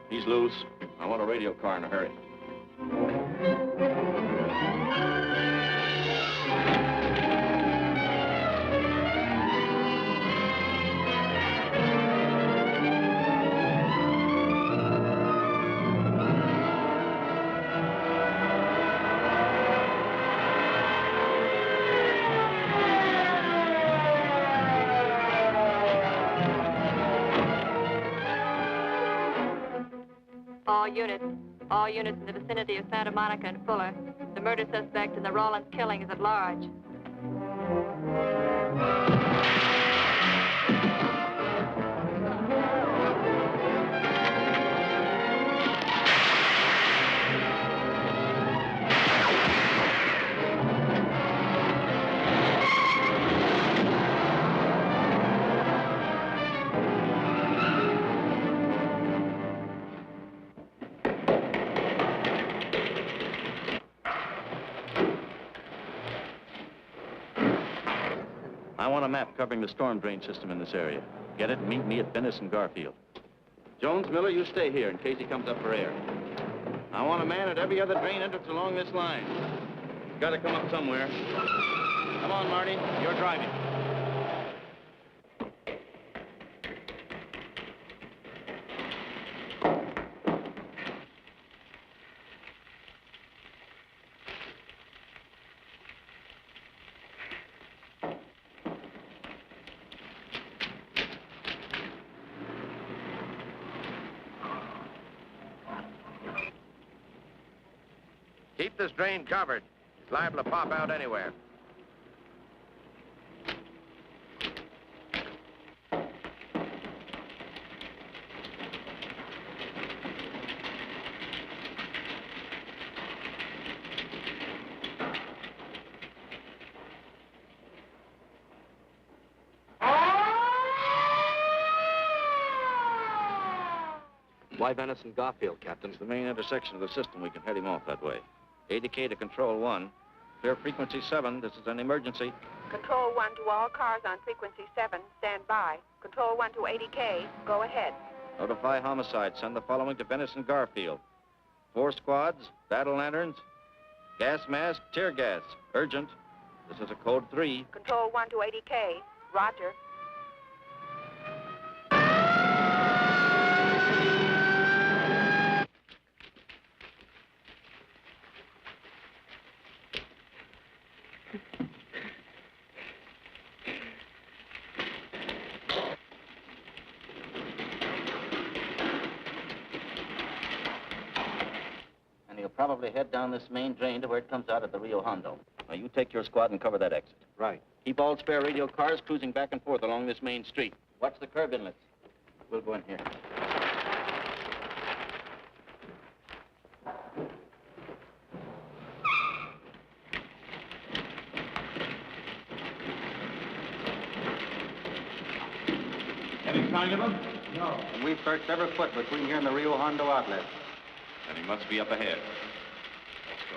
He's loose. I want a radio car in a hurry. All units in the vicinity of Santa Monica and Fuller. The murder suspect in the Rawlins killing is at large. I want a map covering the storm drain system in this area. Get it and meet me at Venice and Garfield. Jones, Miller, you stay here in case he comes up for air. I want a man at every other drain entrance along this line. He's got to come up somewhere. Come on, Marty. You're driving. Keep this drain covered. It's liable to pop out anywhere. Why Venice and Garfield, Captain? It's the main intersection of the system. We can head him off that way. ADK to Control 1. Clear frequency 7. This is an emergency. Control 1 to all cars on frequency 7. Stand by. Control 1 to ADK. Go ahead. Notify homicide. Send the following to Venice and Garfield. 4 squads, battle lanterns, gas mask, tear gas. Urgent. This is a code 3. Control 1 to ADK. Roger. Probably head down this main drain to where it comes out at the Rio Hondo. Now, you take your squad and cover that exit. Right. Keep all spare radio cars cruising back and forth along this main street. Watch the curb inlets. We'll go in here. Any sign of him? No. And we've searched every foot between here and the Rio Hondo outlet. Then he must be up ahead. Let's go.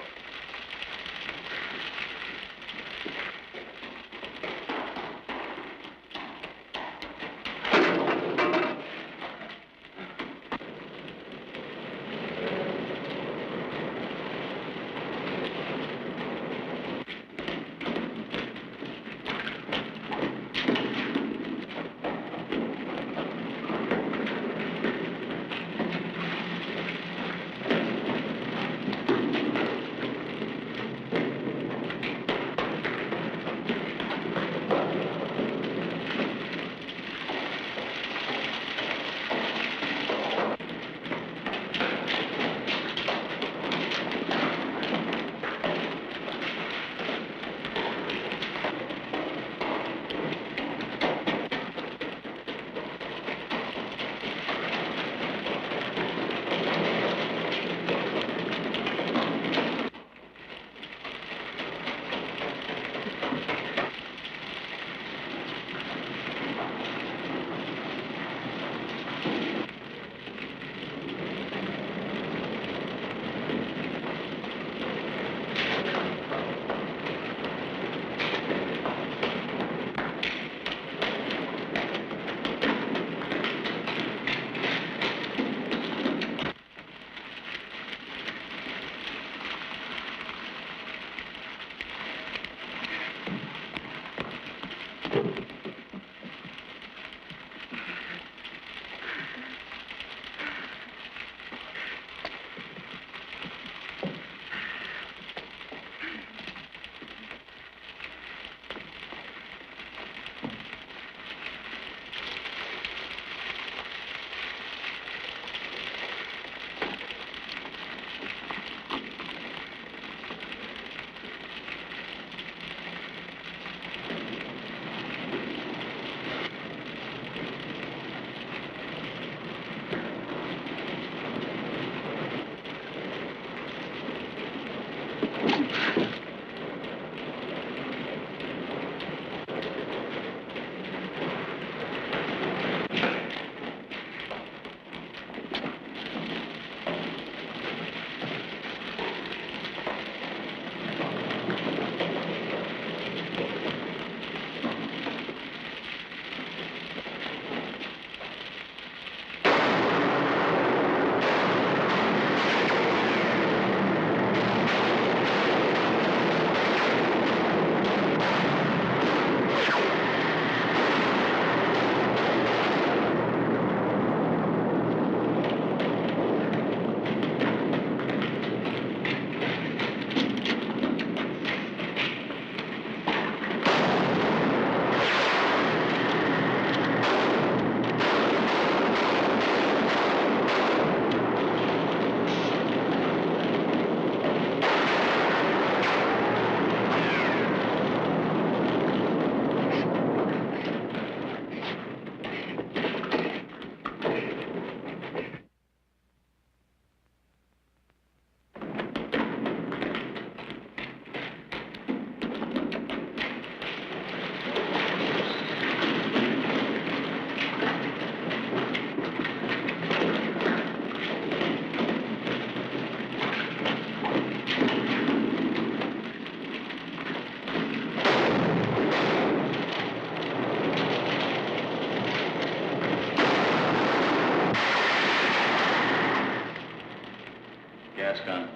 Gas gun.